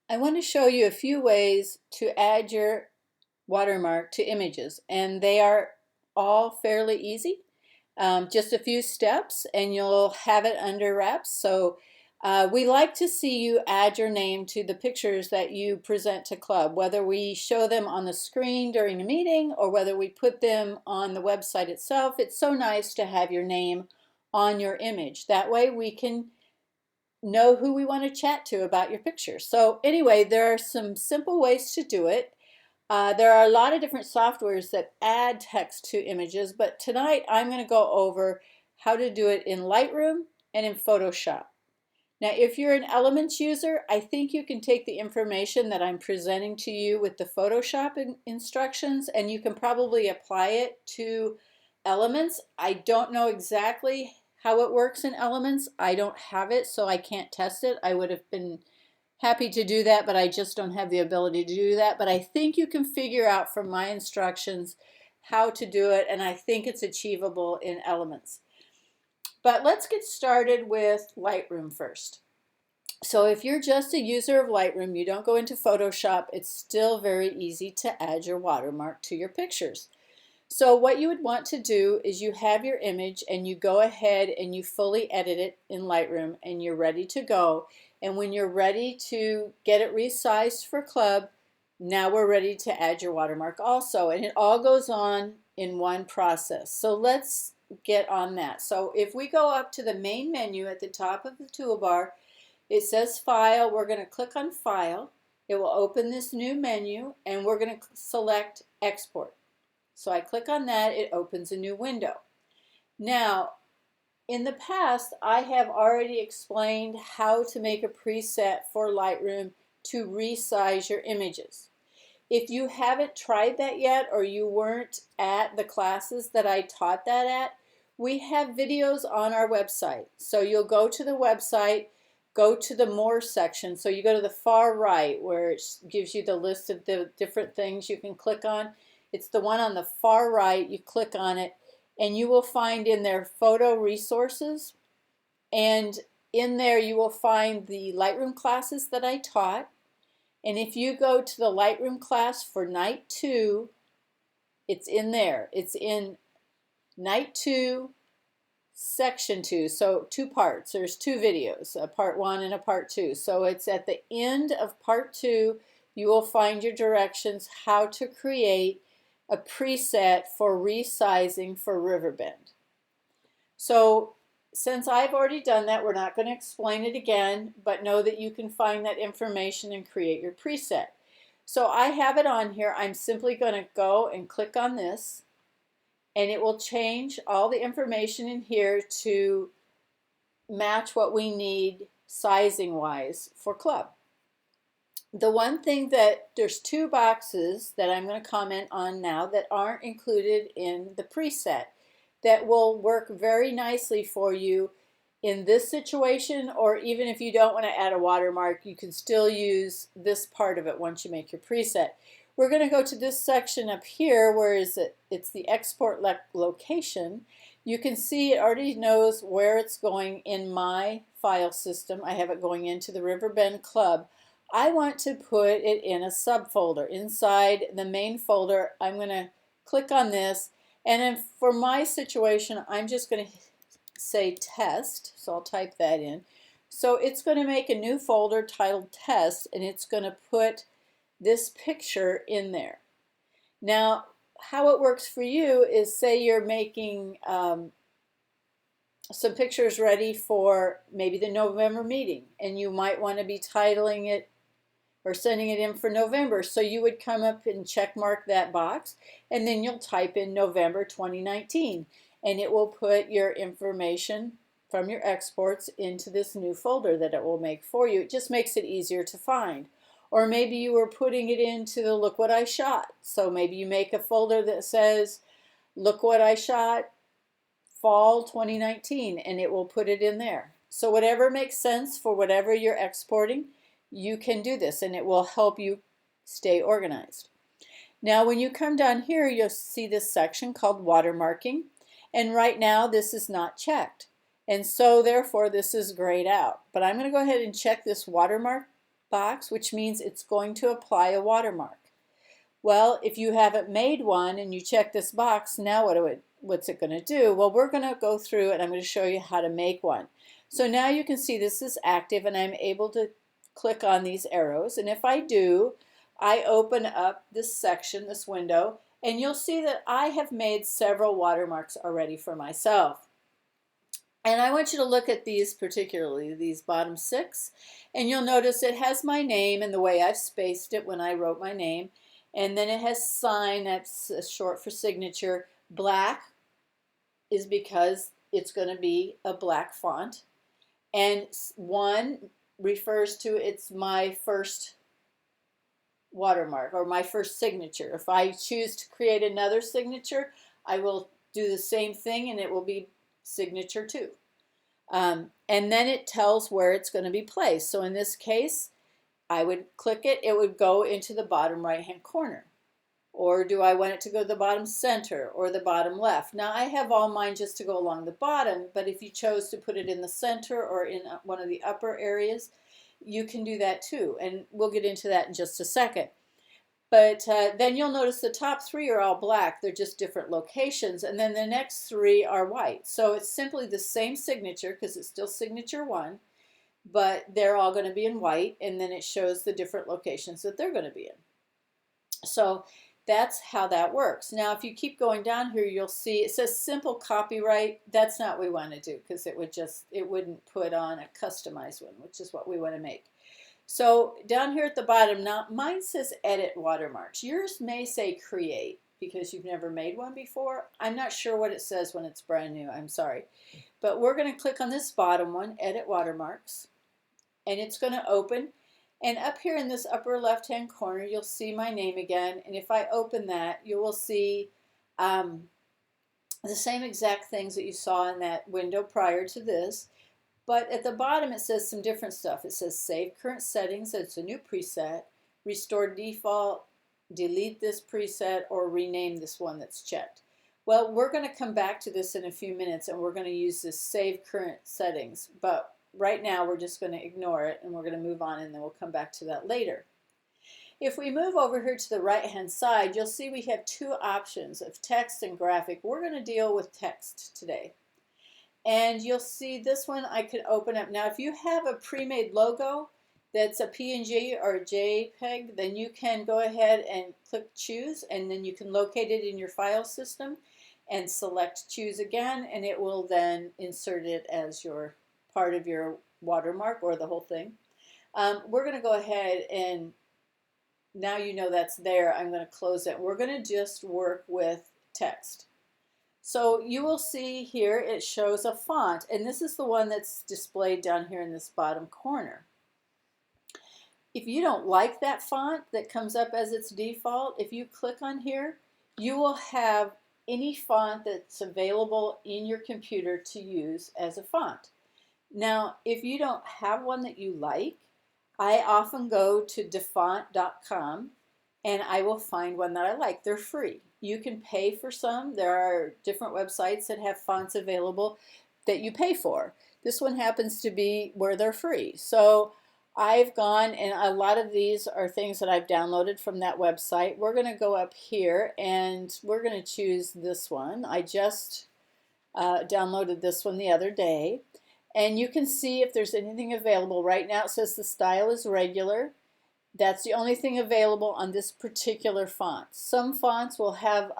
I want to show you a few ways to add your watermark to images, and they are all fairly easy. Just a few steps and you'll have it under wraps. So we like to see you add your name to the pictures that you present to club, whether we show them on the screen during a meeting or whether we put them on the website itself. It's so nice to have your name on your image. That way we can know who we want to chat to about your picture. So anyway, there are some simple ways to do it. There are a lot of different softwares that add text to images, but tonight I'm going to go over how to do it in Lightroom and in Photoshop. Now, if you're an Elements user, I think you can take the information that I'm presenting to you with the Photoshop instructions, and you can probably apply it to Elements. I don't know exactly how it works in Elements. I don't have it, so I can't test it. I would have been happy to do that, but I just don't have the ability to do that. But I think you can figure out from my instructions how to do it, and I think it's achievable in Elements. But let's get started with Lightroom first. So if you're just a user of Lightroom, you don't go into Photoshop, it's still very easy to add your watermark to your pictures. So what you would want to do is you have your image and you go ahead and you fully edit it in Lightroom and you're ready to go. And when you're ready to get it resized for club, now we're ready to add your watermark also. And it all goes on in one process. So let's get on that. So if we go up to the main menu at the top of the toolbar, it says File. We're going to click on File. It will open this new menu and we're going to select Export. So I click on that, it opens a new window. Now, in the past, I have already explained how to make a preset for Lightroom to resize your images. If you haven't tried that yet or you weren't at the classes that I taught that at, we have videos on our website. So you'll go to the website, go to the More section. So you go to the far right where it gives you the list of the different things you can click on. It's the one on the far right. You click on it and you will find in there photo resources, and in there you will find the Lightroom classes that I taught. And if you go to the Lightroom class for night 2, it's in there. It's in night 2, section 2. So 2 parts. There's 2 videos, a part 1 and a part 2. So it's at the end of part 2, you will find your directions how to create a preset for resizing for Riverbend. So since I've already done that, we're not going to explain it again, but know that you can find that information and create your preset. So I have it on here. I'm simply going to go and click on this, and it will change all the information in here to match what we need sizing wise for club. The one thing that there's 2 boxes that I'm going to comment on now that aren't included in the preset that will work very nicely for you in this situation, or even if you don't want to add a watermark, you can still use this part of it once you make your preset. We're going to go to this section up here where is it? It's the export location. You can see it already knows where it's going in my file system. I have it going into the Riverbend Club. I want to put it in a subfolder. Inside the main folder, I'm going to click on this, and then for my situation, I'm just going to say test, so I'll type that in. So it's going to make a new folder titled test, and it's going to put this picture in there. Now, how it works for you is, say you're making some pictures ready for maybe the November meeting, and you might want to be titling it or sending it in for November. So you would come up and check mark that box, and then you'll type in November 2019, and it will put your information from your exports into this new folder that it will make for you. It just makes it easier to find. Or maybe you were putting it into the look what I shot. So maybe you make a folder that says look what I shot fall 2019, and it will put it in there. So whatever makes sense for whatever you're exporting, you can do this, and it will help you stay organized. Now when you come down here, you'll see this section called Watermarking, and right now this is not checked, and so therefore this is grayed out. But I'm going to go ahead and check this watermark box, which means it's going to apply a watermark. Well, if you haven't made one and you check this box, now what's it going to do? Well, we're going to go through and I'm going to show you how to make one. So now you can see this is active and I'm able to click on these arrows. And if I do, I open up this section, this window, and you'll see that I have made several watermarks already for myself. And I want you to look at these, particularly these bottom 6, and you'll notice it has my name and the way I've spaced it when I wrote my name. And then it has sign, that's short for signature. Black is because it's going to be a black font. And 1 refers to it's my first watermark or my first signature. If I choose to create another signature, I will do the same thing and it will be signature 2. And then it tells where it's going to be placed. So in this case, I would click it, it would go into the bottom right hand corner. Or do I want it to go to the bottom center or the bottom left? Now I have all mine just to go along the bottom, but if you chose to put it in the center or in one of the upper areas, you can do that too. And we'll get into that in just a second. But then you'll notice the top 3 are all black. They're just different locations. And then the next 3 are white. So it's simply the same signature because it's still signature 1. But they're all going to be in white, and then it shows the different locations that they're going to be in. So that's how that works. Now, if you keep going down here, you'll see it says simple copyright. That's not what we want to do because it wouldn't put on a customized one, which is what we want to make. So down here at the bottom, now mine says edit watermarks. Yours may say create because you've never made one before. I'm not sure what it says when it's brand new. I'm sorry. But we're going to click on this bottom one, edit watermarks. And it's going to open, and up here in this upper left hand corner you'll see my name again, and if I open that you will see the same exact things that you saw in that window prior to this, but at the bottom it says some different stuff. It says save current settings, it's a new preset, restore default, delete this preset, or rename this one that's checked. Well, we're going to come back to this in a few minutes and we're going to use this save current settings, but right now we're just going to ignore it and we're going to move on and then we'll come back to that later. If we move over here to the right hand side, you'll see we have 2 options of text and graphic. We're going to deal with text today. And you'll see this one I could open up. Now if you have a pre-made logo that's a PNG or a JPEG, then you can go ahead and click choose, and then you can locate it in your file system and select choose again, and it will then insert it as your part of your watermark or the whole thing. We're going to go ahead and now you know that's there. I'm going to close it. We're going to just work with text. So you will see here it shows a font, and this is the one that's displayed down here in this bottom corner. If you don't like that font that comes up as its default, if you click on here, you will have any font that's available in your computer to use as a font. Now, if you don't have one that you like, I often go to defont.com and I will find one that I like. They're free. You can pay for some. There are different websites that have fonts available that you pay for. This one happens to be where they're free. So I've gone, and a lot of these are things that I've downloaded from that website. We're going to go up here and we're going to choose this one. I just downloaded this one the other day. And you can see if there's anything available. Right now it says the style is regular. That's the only thing available on this particular font. Some fonts will have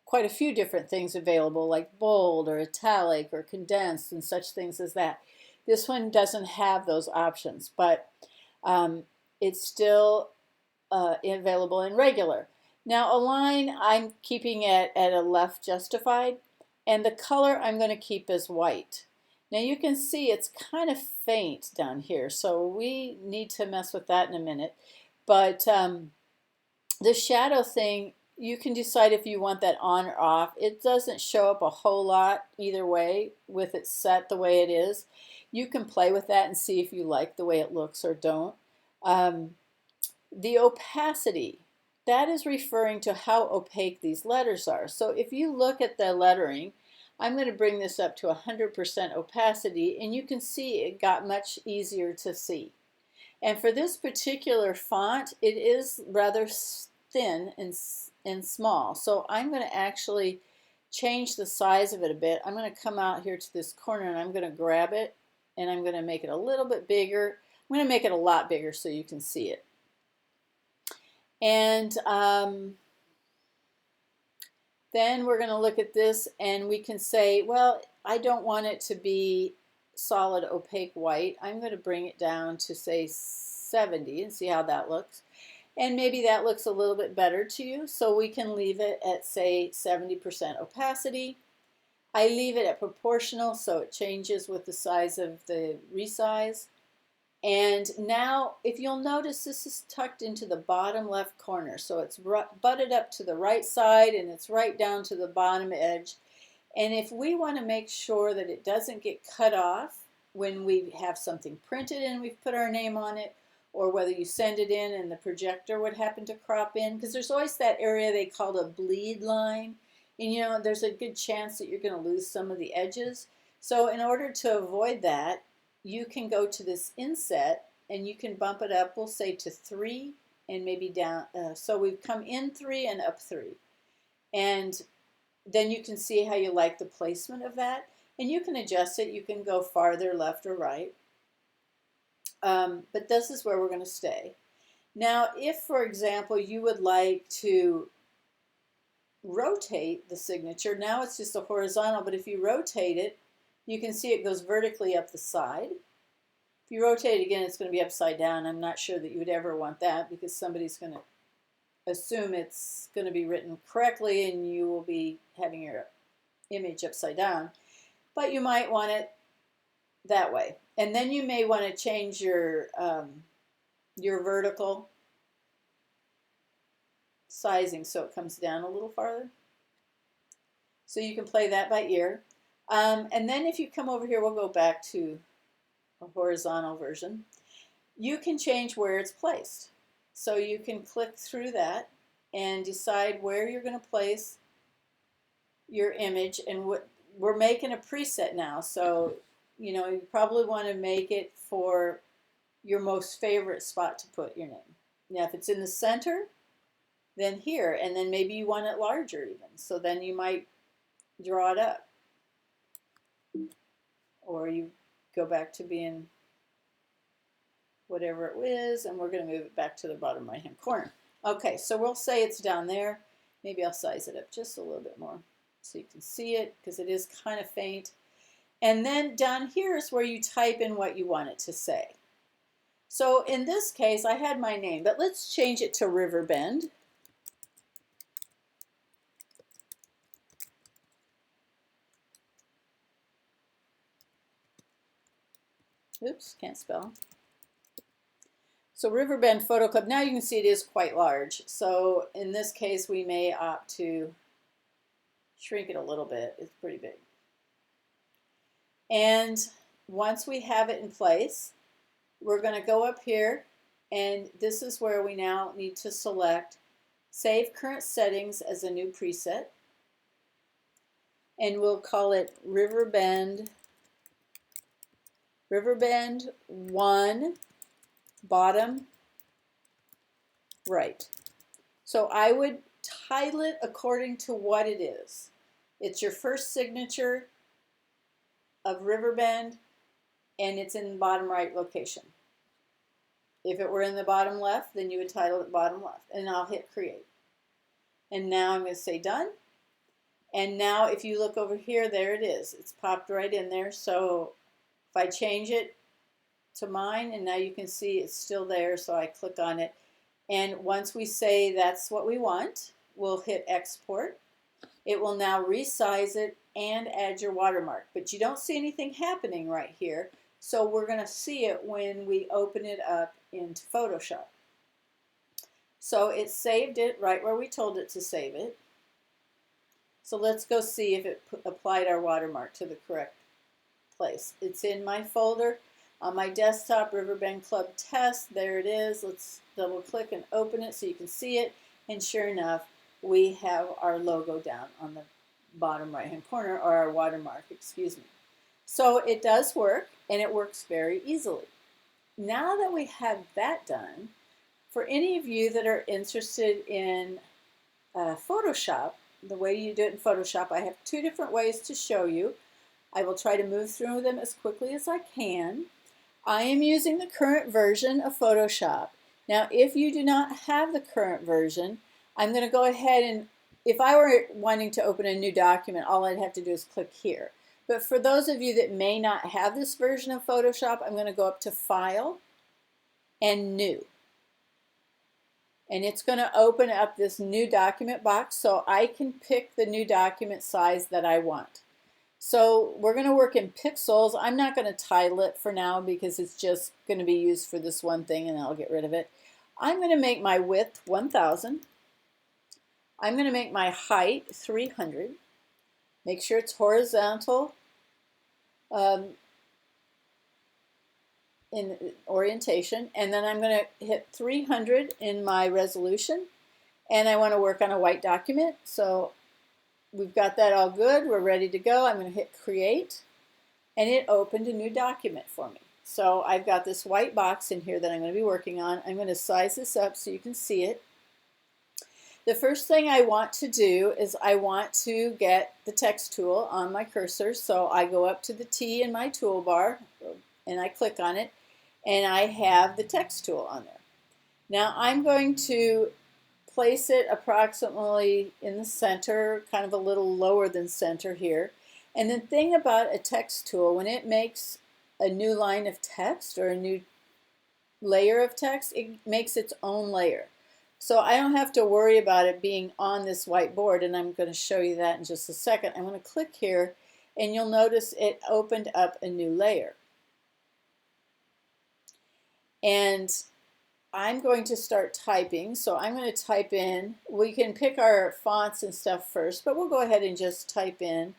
quite a few different things available, like bold or italic or condensed and such things as that. This one doesn't have those options, but it's still available in regular. Now align, I'm keeping it at a left justified, and the color I'm going to keep as white. Now you can see it's kind of faint down here, so we need to mess with that in a minute. But the shadow thing, you can decide if you want that on or off. It doesn't show up a whole lot either way with it set the way it is. You can play with that and see if you like the way it looks or don't. The opacity, that is referring to how opaque these letters are. So if you look at the lettering, I'm going to bring this up to 100% opacity, and you can see it got much easier to see. And for this particular font, it is rather thin and small. So I'm going to actually change the size of it a bit. I'm going to come out here to this corner and I'm going to grab it and I'm going to make it a little bit bigger. I'm going to make it a lot bigger so you can see it. And then we're going to look at this and we can say, well, I don't want it to be solid opaque white. I'm going to bring it down to say 70 and see how that looks. And maybe that looks a little bit better to you. So we can leave it at say 70% opacity. I leave it at proportional so it changes with the size of the resize. And now, if you'll notice, this is tucked into the bottom left corner. So it's butted up to the right side and it's right down to the bottom edge. And if we want to make sure that it doesn't get cut off when we have something printed and we've put our name on it, or whether you send it in and the projector would happen to crop in, because there's always that area they call a bleed line. And you know, there's a good chance that you're going to lose some of the edges. So in order to avoid that, you can go to this inset and you can bump it up, we'll say to 3 and maybe down. So we've come in 3 and up 3. And then you can see how you like the placement of that. And you can adjust it. You can go farther left or right. But this is where we're going to stay. Now, if, for example, you would like to rotate the signature, now it's just a horizontal, but if you rotate it, you can see it goes vertically up the side. If you rotate it again, it's going to be upside down. I'm not sure that you would ever want that because somebody's going to assume it's going to be written correctly and you will be having your image upside down. But you might want it that way. And then you may want to change your vertical sizing so it comes down a little farther. So you can play that by ear. And then if you come over here, we'll go back to a horizontal version. You can change where it's placed. So you can click through that and decide where you're going to place your image. And we're making a preset now. So, you know, you probably want to make it for your most favorite spot to put your name. Now, if it's in the center, then here. And then maybe you want it larger even. So then you might draw it up. Or you go back to being whatever it is, and we're going to move it back to the bottom right hand corner. Okay, so we'll say it's down there. Maybe I'll size it up just a little bit more so you can see it because it is kind of faint. And then down here is where you type in what you want it to say. So in this case, I had my name, but let's change it to Riverbend. Oops, can't spell. So Riverbend Photo Club, now you can see it is quite large. So in this case, we may opt to shrink it a little bit. It's pretty big. And once we have it in place, we're going to go up here, and this is where we now need to select Save Current Settings as a new preset. And we'll call it Riverbend 1 bottom right. So I would title it according to what it is. It's your first signature of Riverbend and it's in the bottom right location. If it were in the bottom left, then you would title it bottom left, and I'll hit create. And now I'm going to say done. And now if you look over here, there it is. It's popped right in there. So if I change it to mine, and now you can see it's still there, so I click on it. And once we say that's what we want, we'll hit export. It will now resize it and add your watermark. But you don't see anything happening right here, so we're going to see it when we open it up into Photoshop. So it saved it right where we told it to save it. So let's go see if it applied our watermark to the correct place. It's in my folder on my desktop, Riverbend Club Test. There it is. Let's double click and open it so you can see it. And sure enough, we have our logo down on the bottom right hand corner, or our watermark, excuse me. So it does work, and it works very easily. now that we have that done, for any of you that are interested in Photoshop, the way you do it in Photoshop, I have two different ways to show you. I will try to move through them as quickly as I can. I am using the current version of Photoshop. Now, if you do not have the current version, I'm going to go ahead and, if I were wanting to open a new document, all I'd have to do is click here. But for those of you that may not have this version of Photoshop, I'm going to go up to File and New. And it's going to open up this new document box so I can pick the new document size that I want. So we're going to work in pixels. I'm not going to title it for now because it's just going to be used for this one thing and I'll get rid of it. I'm going to make my width 1000. I'm going to make my height 300. Make sure it's horizontal in orientation, and then I'm going to hit 300 in my resolution, and I want to work on a white document. So we've got that all good. We're ready to go. I'm going to hit create, and it opened a new document for me. So I've got this white box in here that I'm going to be working on. I'm going to size this up so you can see it. The first thing I want to do is I want to get the text tool on my cursor. So I go up to the T in my toolbar and I click on it, and I have the text tool on there. Now I'm going to place it approximately in the center, kind of a little lower than center here. And the thing about a text tool, when it makes a new line of text or a new layer of text, it makes its own layer. So I don't have to worry about it being on this whiteboard, and I'm going to show you that in just a second. I'm going to click here, and you'll notice it opened up a new layer. And I'm going to start typing, so I'm going to type in, we can pick our fonts and stuff first, but we'll go ahead and just type in.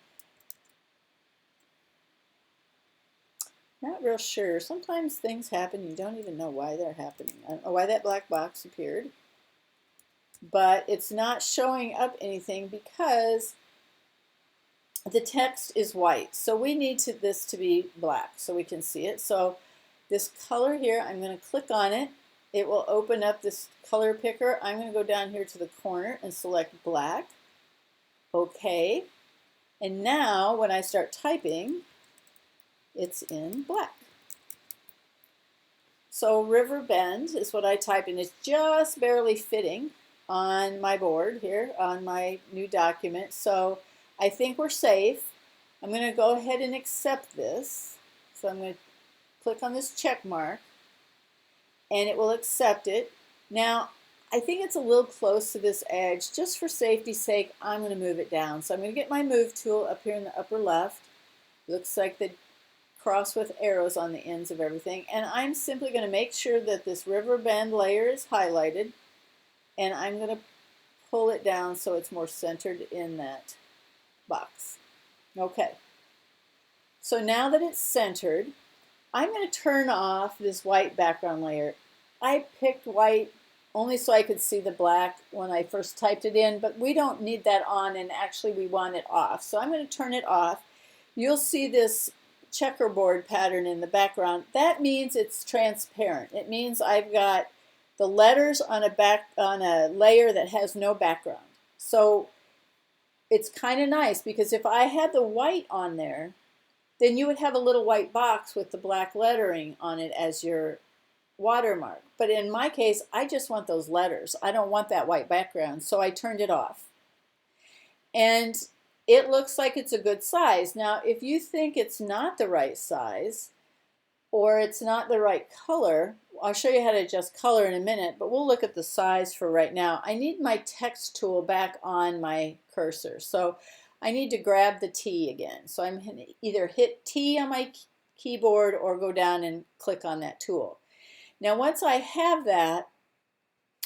Not real sure. Sometimes things happen, you don't even know why they're happening. I don't know why that black box appeared, but it's not showing up anything because the text is white. So we need this to be black so we can see it. So this color here, I'm going to click on it. It will open up this color picker. I'm going to go down here to the corner and select black. Okay. And now when I start typing, it's in black. So River Bend is what I type, and it's just barely fitting on my board here on my new document. So I think we're safe. I'm going to go ahead and accept this. So I'm going to click on this check mark, and it will accept it. Now, I think it's a little close to this edge. Just for safety's sake, I'm going to move it down. So I'm going to get my move tool up here in the upper left. Looks like the cross with arrows on the ends of everything. And I'm simply going to make sure that this River Bend layer is highlighted. And I'm going to pull it down so it's more centered in that box. Okay. So now that it's centered, I'm going to turn off this white background layer. I picked white only so I could see the black when I first typed it in, but we don't need that on, and actually we want it off. So I'm going to turn it off. You'll see this checkerboard pattern in the background. That means it's transparent. It means I've got the letters on a layer that has no background. So it's kind of nice because if I had the white on there, then you would have a little white box with the black lettering on it as your watermark. But in my case, I just want those letters. I don't want that white background, so I turned it off. And it looks like it's a good size. Now, if you think it's not the right size or it's not the right color, I'll show you how to adjust color in a minute, but we'll look at the size for right now. I need my text tool back on my cursor. So I need to grab the T again. So I'm going to either hit T on my keyboard or go down and click on that tool. Now once I have that,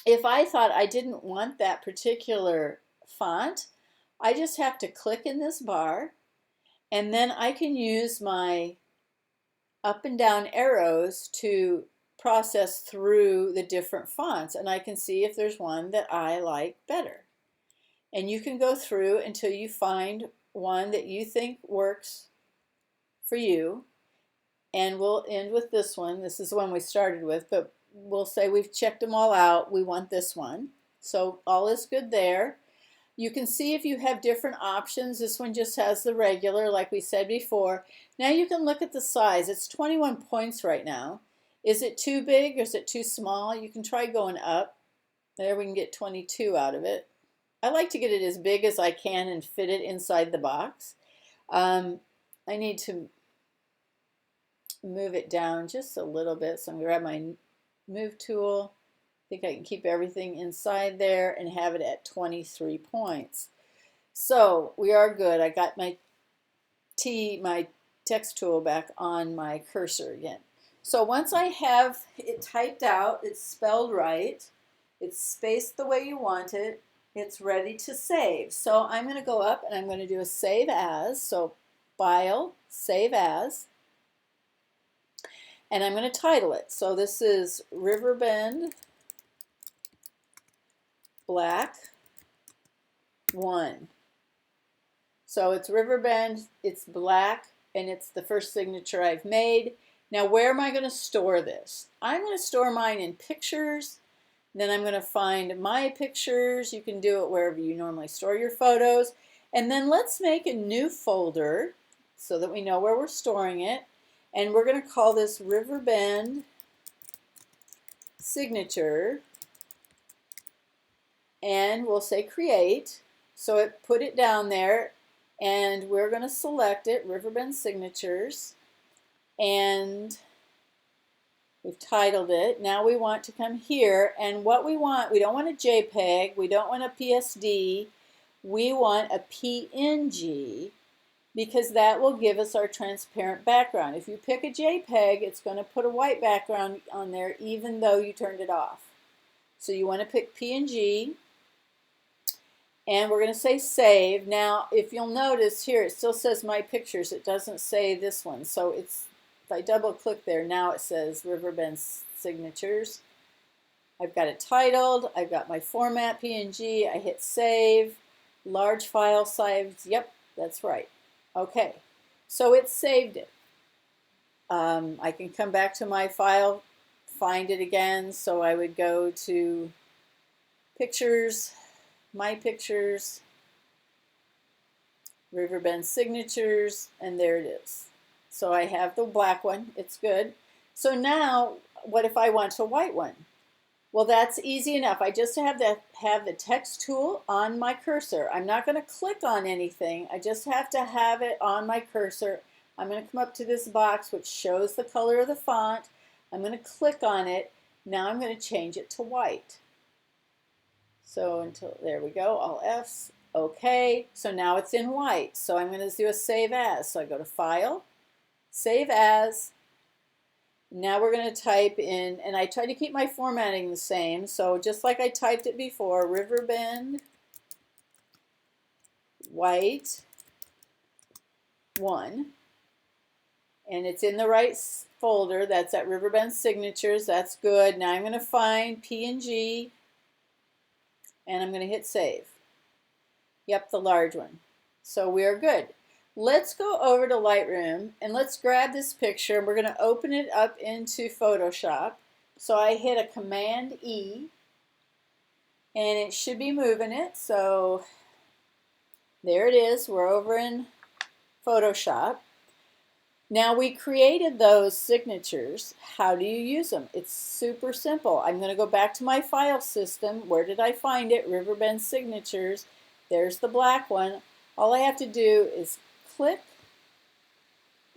if I thought I didn't want that particular font, I just have to click in this bar, and then I can use my up and down arrows to process through the different fonts, and I can see if there's one that I like better. And you can go through until you find one that you think works for you. And we'll end with this one. This is the one we started with, but we'll say we've checked them all out. We want this one. So all is good there. You can see if you have different options. This one just has the regular, like we said before. Now you can look at the size. It's 21 points right now. Is it too big or is it too small? You can try going up. There, we can get 22 out of it. I like to get it as big as I can and fit it inside the box. I need to move it down just a little bit. So I'm going to grab my move tool. I think I can keep everything inside there and have it at 23 points. So we are good. I got my text tool back on my cursor again. So once I have it typed out, it's spelled right, it's spaced the way you want it, it's ready to save. So I'm going to go up and I'm going to do a save as. So File, Save As. And I'm going to title it. So this is Riverbend Black 1. So it's Riverbend, it's black, and it's the first signature I've made. Now where am I going to store this? I'm going to store mine in Pictures. Then I'm going to find My Pictures. You can do it wherever you normally store your photos. And then let's make a new folder so that we know where we're storing it. And we're going to call this Riverbend Signature. And we'll say Create. So it put it down there. And we're going to select it, Riverbend Signatures. And we've titled it. Now we want to come here. And what we want, we don't want a JPEG. We don't want a PSD. We want a PNG, because that will give us our transparent background. If you pick a JPEG, it's going to put a white background on there even though you turned it off. So you want to pick PNG, and we're going to say Save. Now, if you'll notice here, it still says My Pictures. It doesn't say this one. So it's, if I double click there, now it says Riverbend Signatures. I've got it titled. I've got my format PNG. I hit Save. Large file size. Yep, that's right. Okay, so it saved it. I can come back to my file, find it again. So I would go to Pictures, My Pictures, Riverbend Signatures, and there it is. So I have the black one. It's good. So now, what if I want a white one? Well, that's easy enough. I just have to have the text tool on my cursor. I'm not going to click on anything. I just have to have it on my cursor. I'm going to come up to this box which shows the color of the font. I'm going to click on it. Now I'm going to change it to white. So until, there we go, all F's. Okay, so now it's in white. So I'm going to do a Save As. So I go to File, Save As. Now we're going to type in, and I try to keep my formatting the same, so just like I typed it before, Riverbend White 1, and it's in the right folder. That's at Riverbend Signatures. That's good. Now I'm going to find PNG, and I'm going to hit Save. Yep, the large one. So we are good. Let's go over to Lightroom and let's grab this picture. We're going to open it up into Photoshop. So I hit a Command E and it should be moving it. So there it is. We're over in Photoshop. Now we created those signatures. How do you use them? It's super simple. I'm going to go back to my file system. Where did I find it? Riverbend Signatures. There's the black one. All I have to do is click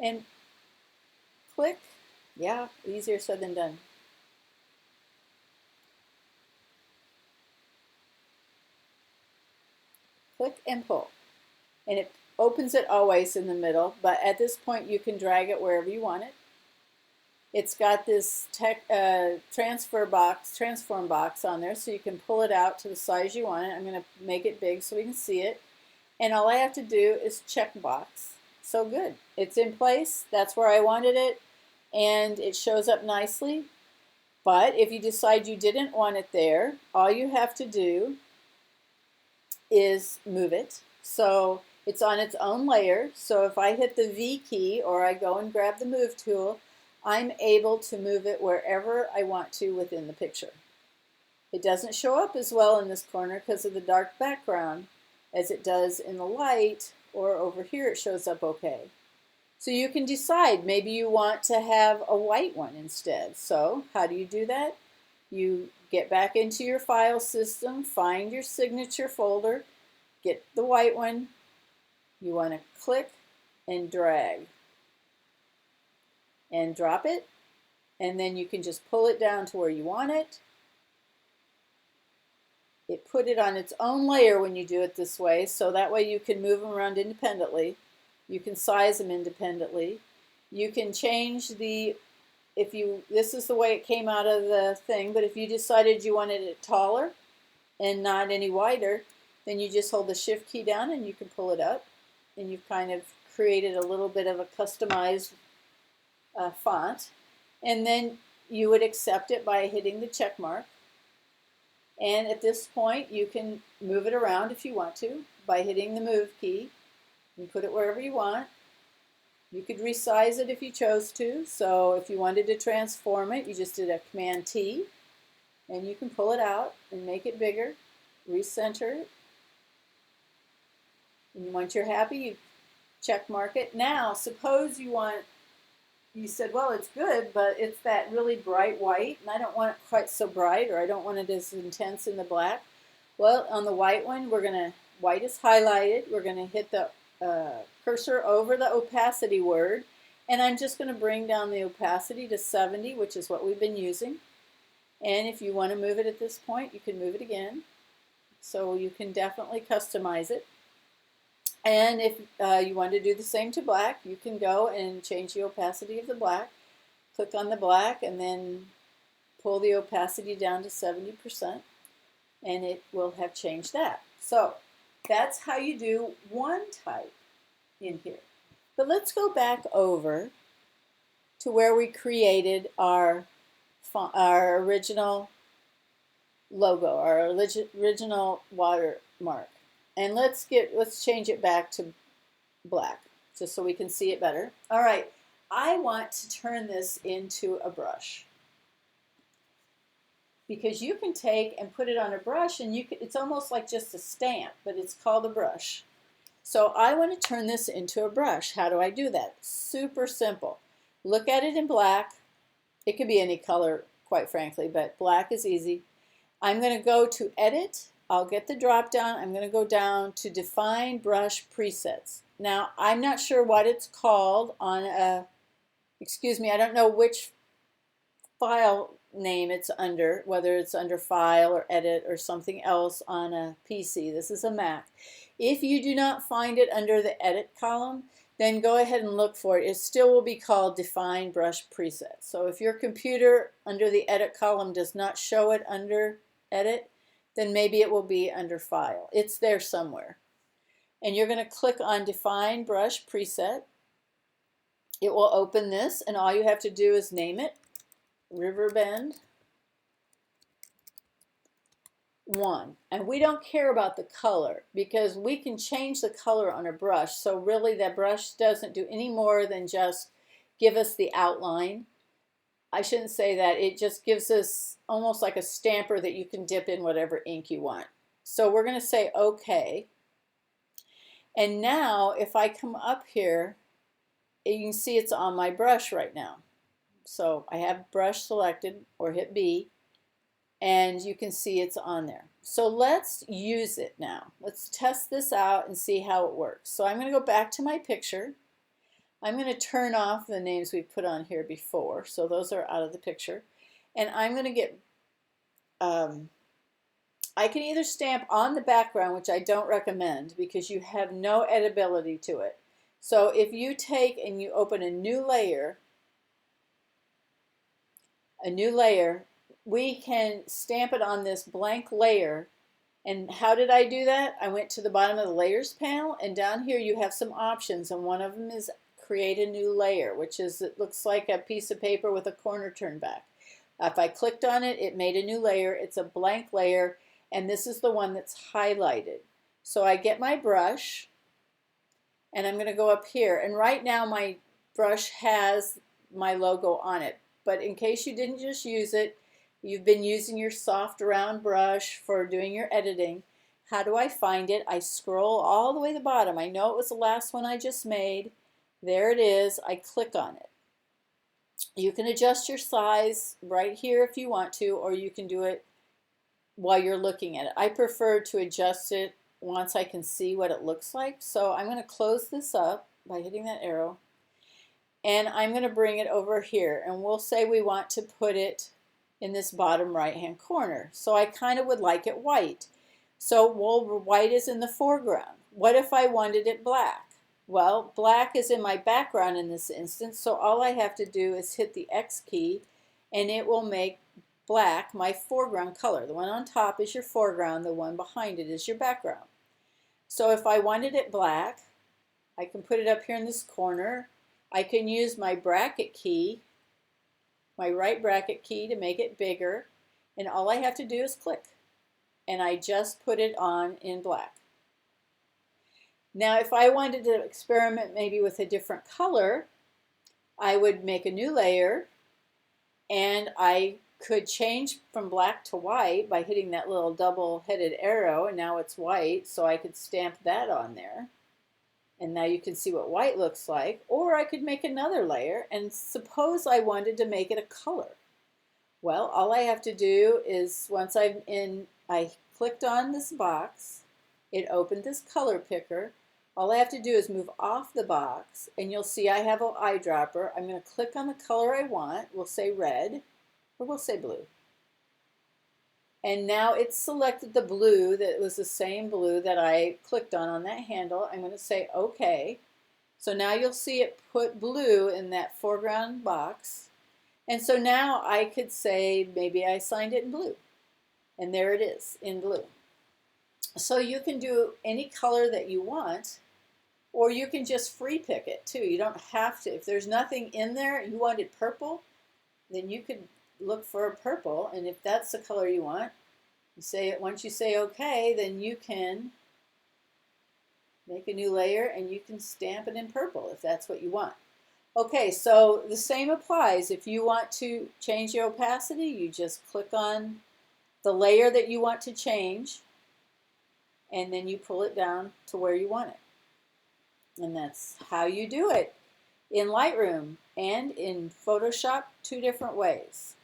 and click. Yeah, easier said than done. Click and pull. And it opens it always in the middle, but at this point you can drag it wherever you want it. It's got this transform box on there, so you can pull it out to the size you want it. I'm going to make it big so we can see it. And all I have to do is check box. So good. It's in place. That's where I wanted it. And it shows up nicely. But if you decide you didn't want it there, all you have to do is move it. So it's on its own layer. So if I hit the V key or I go and grab the move tool, I'm able to move it wherever I want to within the picture. It doesn't show up as well in this corner because of the dark background as it does in the light, or over here it shows up okay. So you can decide, maybe you want to have a white one instead. So how do you do that? You get back into your file system, find your signature folder, get the white one. You want to click and drag and drop it, and then you can just pull it down to where you want it. It put it on its own layer when you do it this way, so that way you can move them around independently. You can size them independently. You can change the, this is the way it came out of the thing, but if you decided you wanted it taller and not any wider, then you just hold the shift key down and you can pull it up, and you've kind of created a little bit of a customized font. And then you would accept it by hitting the check mark. And at this point, you can move it around if you want to by hitting the move key and put it wherever you want. You could resize it if you chose to. So if you wanted to transform it, you just did a Command T, and you can pull it out and make it bigger, recenter it. And once you're happy, you check mark it. Now, suppose you said, well, it's good, but it's that really bright white, and I don't want it quite so bright, or I don't want it as intense in the black. Well, on the white one, white is highlighted. We're going to hit the cursor over the opacity word, and I'm just going to bring down the opacity to 70, which is what we've been using. And if you want to move it at this point, you can move it again. So you can definitely customize it. And if you want to do the same to black, you can go and change the opacity of the black. Click on the black and then pull the opacity down to 70%, and it will have changed that. So that's how you do one type in here. But let's go back over to where we created our original logo, our original watermark. And let's change it back to black, just so we can see it better. All right, I want to turn this into a brush, because you can take and put it on a brush, and it's almost like just a stamp, but it's called a brush. So I want to turn this into a brush. How do I do that? Super simple. Look at it in black. It could be any color, quite frankly, but black is easy. I'm going to go to Edit. I'll get the drop down. I'm going to go down to Define Brush Presets. Now, I'm not sure what it's called on I don't know which file name it's under, whether it's under File or Edit or something else on a PC. This is a Mac. If you do not find it under the Edit column, then go ahead and look for it. It still will be called Define Brush Presets. So if your computer under the Edit column does not show it under Edit, then maybe it will be under File. It's there somewhere. And you're going to click on Define Brush Preset. It will open this, and all you have to do is name it Riverbend 1. And we don't care about the color, because we can change the color on a brush. So really that brush doesn't do any more than just give us the outline. I shouldn't say that. It just gives us almost like a stamper that you can dip in whatever ink you want. So we're going to say OK. And now if I come up here, you can see it's on my brush right now. So I have brush selected, or hit B, and you can see it's on there. So let's use it now. Let's test this out and see how it works. So I'm going to go back to my picture. I'm going to turn off the names we put on here before, so those are out of the picture. And I'm going to get, I can either stamp on the background, which I don't recommend because you have no editability to it. So if you take and you open a new layer, we can stamp it on this blank layer. And how did I do that? I went to the bottom of the Layers panel, and down here you have some options, and one of them is Create a New Layer, which is, it looks like a piece of paper with a corner turned back. If I clicked on it, it made a new layer. It's a blank layer, and this is the one that's highlighted. So I get my brush, and I'm going to go up here, and right now my brush has my logo on it. But in case you didn't just use it, you've been using your soft round brush for doing your editing. How do I find it? I scroll all the way to the bottom. I know it was the last one I just made. There it is. I click on it. You can adjust your size right here if you want to, or you can do it while you're looking at it. I prefer to adjust it once I can see what it looks like. So I'm going to close this up by hitting that arrow, and I'm going to bring it over here, and we'll say we want to put it in this bottom right hand corner. So I kind of would like it white. So white is in the foreground. What if I wanted it black? Well, black is in my background in this instance, so all I have to do is hit the X key and it will make black my foreground color. The one on top is your foreground, the one behind it is your background. So if I wanted it black, I can put it up here in this corner. I can use my bracket key, my right bracket key, to make it bigger, and all I have to do is click, and I just put it on in black. Now if I wanted to experiment maybe with a different color, I would make a new layer, and I could change from black to white by hitting that little double-headed arrow, and now it's white, so I could stamp that on there. And now you can see what white looks like. Or I could make another layer, and suppose I wanted to make it a color. Well, all I have to do is, once I clicked on this box, it opened this color picker. All I have to do is move off the box, and you'll see I have an eyedropper. I'm going to click on the color I want. We'll say red, or we'll say blue. And now it's selected the blue that was the same blue that I clicked on that handle. I'm going to say OK. So now you'll see it put blue in that foreground box. And so now I could say maybe I signed it in blue. And there it is in blue. So you can do any color that you want, or you can just free pick it too. You don't have to. If there's nothing in there, you wanted purple, then you could look for a purple, and if that's the color you want, you say it. Once you say OK, then you can make a new layer and you can stamp it in purple if that's what you want. Okay, so the same applies. If you want to change the opacity, you just click on the layer that you want to change, and then you pull it down to where you want it. And that's how you do it in Lightroom and in Photoshop, 2 different ways.